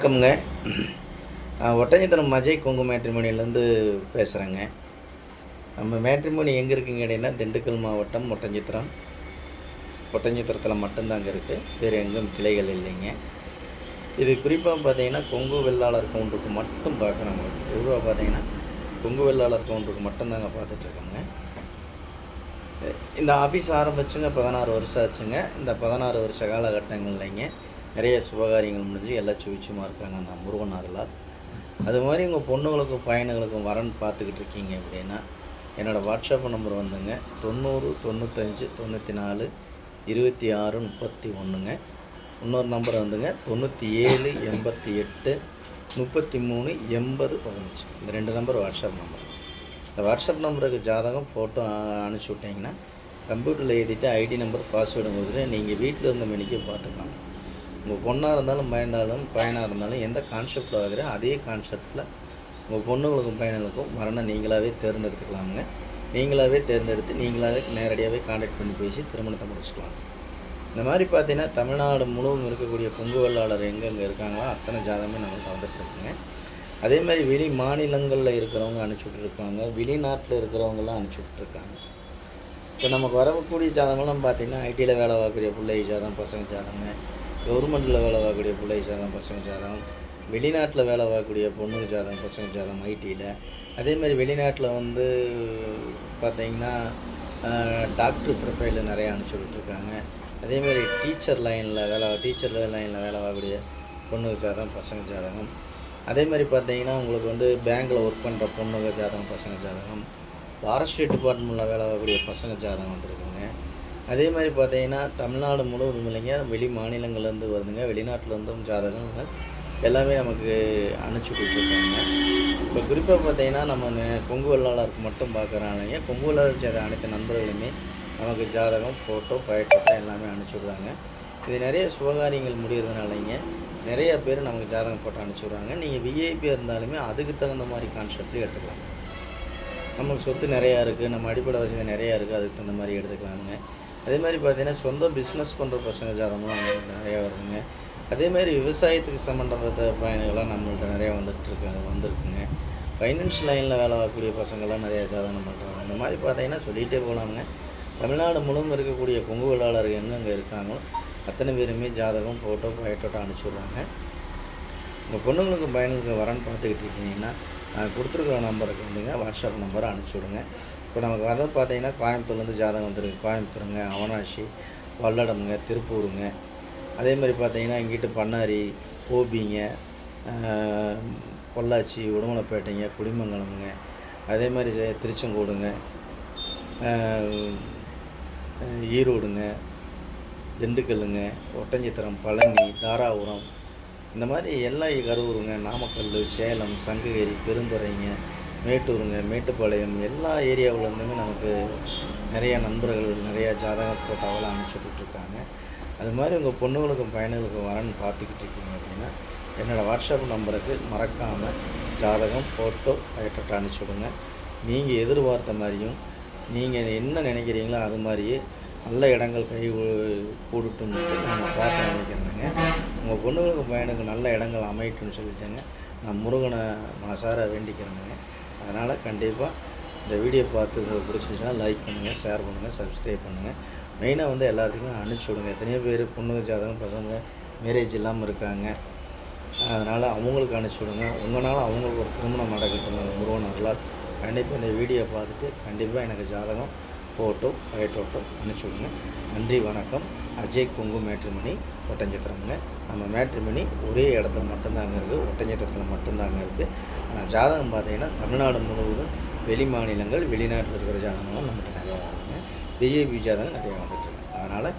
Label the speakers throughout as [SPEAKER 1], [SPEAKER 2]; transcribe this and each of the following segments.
[SPEAKER 1] வணக்கம்ங்க. ஒட்டஞ்சத்திரம் அஜய் கொங்கு மேட்ரிமோனிலேருந்து பேசுகிறேங்க. நம்ம மேட்ரிமோனி எங்கே இருக்குங்க கேட்டிங்கன்னா, திண்டுக்கல் மாவட்டம் ஒட்டஞ்சத்திரத்தில் மட்டும்தாங்க இருக்குது. வேறு எங்கும் கிளைகள் இல்லைங்க. இது குறிப்பாக பார்த்தீங்கன்னா கொங்கு வெள்ளாளர் கவுண்டருக்கு மட்டும் பார்க்குறாங்க. பொதுவாக பார்த்தீங்கன்னா கொங்கு வெள்ளாளர் கவுண்டருக்கு மட்டும்தாங்க பார்த்துட்ருக்கோங்க. இந்த ஆஃபீஸ் ஆரம்பிச்சுங்க 16 வருஷம் ஆச்சுங்க. இந்த 16 வருஷ காலகட்டங்கள்லைங்க நிறைய சுபகாரியங்கள் முடிஞ்சு எல்லாம் சுவிச்சமாக இருக்காங்க அந்த முருகன் அருளால். அது மாதிரி உங்கள் பொண்ணுங்களுக்கும் பையனுங்களுக்கும் வரன் பார்த்துக்கிட்டு இருக்கீங்க அப்படின்னா என்னோடய வாட்ஸ்அப் நம்பர் வந்துங்க 90 95 94 26 31ங்க. இன்னொரு நம்பர் வந்துங்க 97 88 33 80 15. இந்த 2 நம்பர் வாட்ஸ்அப் நம்பர். இந்த வாட்ஸ்அப் நம்பருக்கு ஜாதகம் ஃபோட்டோ அனுப்பிச்சி விட்டிங்கன்னா கம்ப்யூட்டரில் எழுதிட்டு ஐடி நம்பர் பாஸ்வேர்டு கொடுத்துட்டு நீங்கள் வீட்டில் இருந்த மணிக்கு பார்த்துக்கலாம். உங்கள் பொண்ணாக இருந்தாலும் பையனாக இருந்தாலும் எந்த கான்செப்டில் வைக்கிற அதே கான்செப்டில் உங்கள் பொண்ணுங்களுக்கும் பையனுங்களுக்கும் வரணும் நீங்களாகவே தேர்ந்தெடுத்துக்கலாமுங்க. நீங்களாகவே தேர்ந்தெடுத்து நீங்களாகவே நேரடியாகவே கான்டாக்ட் பண்ணி பேசி திருமணத்தை முடிச்சுக்கலாம். இந்த மாதிரி பார்த்தீங்கன்னா தமிழ்நாடு முழுவதும் இருக்கக்கூடிய கொங்கு வெள்ளாளர் எங்கெங்கே இருக்காங்களோ அத்தனை ஜாதகமே நம்மள்கிட்ட வந்துட்டுருக்குங்க. அதே மாதிரி வெளி மாநிலங்களில் இருக்கிறவங்க அனுப்பிச்சுட்ருக்காங்க, வெளிநாட்டில் இருக்கிறவங்களாம் அனுப்பிச்சுட்ருக்காங்க. இப்போ நமக்கு வரக்கூடிய ஜாதகம்லாம் பார்த்திங்கன்னா ஐடியில் வேலை பார்க்கக்கூடிய பிள்ளை ஜாதகம், பசங்க ஜாதகங்க, கவர்மெண்ட்டில் வேலை பார்க்கக்கூடிய பிள்ளை ஜாதகம், பசங்க ஜாதகம், வெளிநாட்டில் வேலை பார்க்கக்கூடிய பொண்ணுங்க ஜாதகம், பசங்க ஜாதகம் ஐடியில். அதேமாதிரி வெளிநாட்டில் வந்து பார்த்திங்கன்னா டாக்டர் ப்ரொஃபைலில் நிறையா அனுப்பிச்சுட்ருக்காங்க. அதேமாதிரி டீச்சர் லைனில் வேலை பார்க்கக்கூடிய பொண்ணுங்க ஜாதகம், பசங்க ஜாதகம். அதேமாதிரி பார்த்திங்கன்னா உங்களுக்கு வந்து பேங்க்கில் ஒர்க் பண்ணுற பொண்ணுங்க ஜாதகம், பசங்க ஜாதகம், ஃபாரஸ்ட்ரி டிபார்ட்மெண்ட்டில் வேலை பார்க்கக்கூடிய பசங்க ஜாதகம் வந்துருக்குங்க. அதே மாதிரி பார்த்தீங்கன்னா தமிழ்நாடு முழுவதும் இல்லைங்க, வெளி மாநிலங்கள்லேருந்து வருதுங்க, வெளிநாட்டிலேருந்தும் ஜாதகங்கள் எல்லாமே நமக்கு அனுப்பிச்சி கொடுத்துருக்காங்க. இப்போ குறிப்பாக பார்த்தீங்கன்னா நம்ம கொங்கு வெள்ளாளருக்கு மட்டும் பார்க்குறாங்க. கொங்கு வெள்ளாளர் சேர்ந்த அனைத்து நண்பர்களுமே நமக்கு ஜாதகம், ஃபோட்டோ, ஃபைட்டோ எல்லாமே அனுப்பிச்சி. இது நிறைய சுபகாரியங்கள் முடிகிறதுனாலங்க நிறையா பேர் நமக்கு ஜாதகம் ஃபோட்டோ அனுப்பிச்சி. நீங்கள் விஐபியாக இருந்தாலுமே அதுக்கு தகுந்த மாதிரி கான்செப்ட்லேயே எடுத்துக்கலாம். நமக்கு சொத்து நிறையா இருக்குது, நம்ம அடிப்படை வசதி நிறையா இருக்குது, அதுக்கு தகுந்த மாதிரி எடுத்துக்கலாமுங்க. அதே மாதிரி பார்த்திங்கன்னா சொந்த பிஸ்னஸ் பண்ணுற பசங்க ஜாதகமும் நிறையா வருதுங்க. அதேமாதிரி விவசாயத்துக்கு சம்மந்தப்பட்ட பயணிகள்லாம் நம்மள்கிட்ட நிறையா வந்திருக்குங்க. ஃபைனான்ஷியல் லைனில் வேலை பார்க்கக்கூடிய பசங்கள்லாம் நிறையா ஜாதகம் நம்மள்கிட்ட வரும். இந்த மாதிரி பார்த்திங்கன்னா சொல்லிகிட்டே போகலாமுங்க. தமிழ்நாடு முழுவதும் இருக்கக்கூடிய கொங்கு வெள்ளாளர்கள் எங்கெங்கே இருக்காங்களோ அத்தனை பேருமே ஜாதகம், ஃபோட்டோ, பயோட்டோட்டோ அனுப்பிச்சி. உங்கள் பொண்ணுங்களுக்கு பையனுங்களுக்கு வரன்னு பார்த்துக்கிட்டு இருக்கீங்கன்னா நான் கொடுத்துருக்குற நம்பருக்கு வந்துங்க வாட்ஸ்அப் நம்பரை அனுப்பிச்சி. இப்போ நமக்கு வரது பார்த்தீங்கன்னா கோயம்புத்தூர்லேருந்து ஜாதகம் வந்துருக்கு. கோயம்புத்தூருங்க, அவனாசி, பல்லடம்ங்க, திருப்பூருங்க. அதேமாதிரி பார்த்தீங்கன்னா இங்கிட்டு பண்ணாரி, ஓபிங்க, பொள்ளாச்சி, உடுமலைப்பேட்டைங்க, குடிமங்கலம்ங்க. அதே மாதிரி திருச்செங்கோடுங்க, ஈரோடுங்க, திண்டுக்கல்லுங்க, ஒட்டஞ்சத்திரம், பழனி, தாராபுரம், இந்த மாதிரி எல்லா கரூருங்க, நாமக்கல், சேலம், சங்ககிரி, பெருந்துறைங்க, மேட்டூருங்க, மேட்டுப்பாளையம் எல்லா ஏரியாவிலேருந்துமே நமக்கு நிறையா நண்பர்கள் நிறையா ஜாதகம் ஃபோட்டோவெல்லாம் அனுப்பிச்சுட்ருக்காங்க. அது மாதிரி உங்கள் பொண்ணுங்களுக்கும் பையனுங்களுக்கும் வரன்னு பார்த்துக்கிட்டு இருக்கீங்க அப்படின்னா என்னோடய வாட்ஸ்அப் நம்பருக்கு மறக்காமல் ஜாதகம், ஃபோட்டோ, பயோட்டோ அனுப்பிச்சுடுங்க. நீங்கள் எதிர்பார்த்த மாதிரியும் நீங்கள் என்ன நினைக்கிறீங்களோ அது மாதிரியே நல்ல இடங்கள் கை கூடட்டும்னு நான் பார்த்து நினைக்கிறேங்க. உங்கள் பொண்ணுங்களுக்கு பையனுக்கு நல்ல இடங்கள் அமையட்டும்னு சொல்லிட்டேங்க. நான் முருகனை மனசார வேண்டிக்கிறேங்க. அதனால் கண்டிப்பாக இந்த வீடியோ பார்த்து உங்களுக்கு பிடிச்சிருந்துச்சுன்னா லைக் பண்ணுங்கள், ஷேர் பண்ணுங்கள், சப்ஸ்கிரைப் பண்ணுங்கள். மெயினாக வந்து எல்லாத்துக்கும் அனுப்பிச்சி விடுங்க. எத்தனையோ பேர் பொண்ணுங்க ஜாதகம் பசங்க மேரேஜ் இல்லாமல் இருக்காங்க. அதனால் அவங்களுக்கு அனுப்பிச்சி விடுங்க. உங்களால் அவங்களுக்கு ஒரு திருமணம் நடக்கட்டும் அந்த முருகன் அருளால். கண்டிப்பாக இந்த வீடியோ பார்த்துட்டு கண்டிப்பாக எனக்கு ஜாதகம், ஃபோட்டோ, ஃபைட்டோட்டோ அனுப்பிச்சி விடுங்க. நன்றி, வணக்கம். அஜய் கொங்கு மேட்ரிமோனி, ஒட்டஞ்சத்திரம்ங்க. நம்ம மேட்ரிமோனி ஒரே இடத்துல மட்டும்தாங்க இருக்குது, ஒட்டஞ்சத்திரத்தில் மட்டும்தாங்க இருக்குது. ஆனால் ஜாதகம் பார்த்தீங்கன்னா தமிழ்நாடு முழுவதும் வெளி மாநிலங்கள், வெளிநாட்டில் இருக்கிற ஜாதகம்லாம் நம்மகிட்ட நிறையா வருதுங்க. விஐபி ஜாதகம் நிறையா வந்துட்டுருக்கு. அதனால்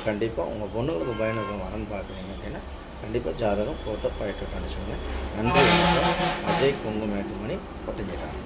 [SPEAKER 1] கண்டிப்பாக உங்கள் பொண்ணுங்களுக்கு பையனுக்கு வரன்னு பார்க்குறீங்க அப்படின்னா கண்டிப்பாக ஜாதகம், ஃபோட்டோ, ஃபைட்டோட்டோ அனுப்பிச்சுடுங்க. நன்றி, வணக்கம். அஜய் கொங்கு மேட்ரிமோனி, ஒட்டஞ்சத்திரம்.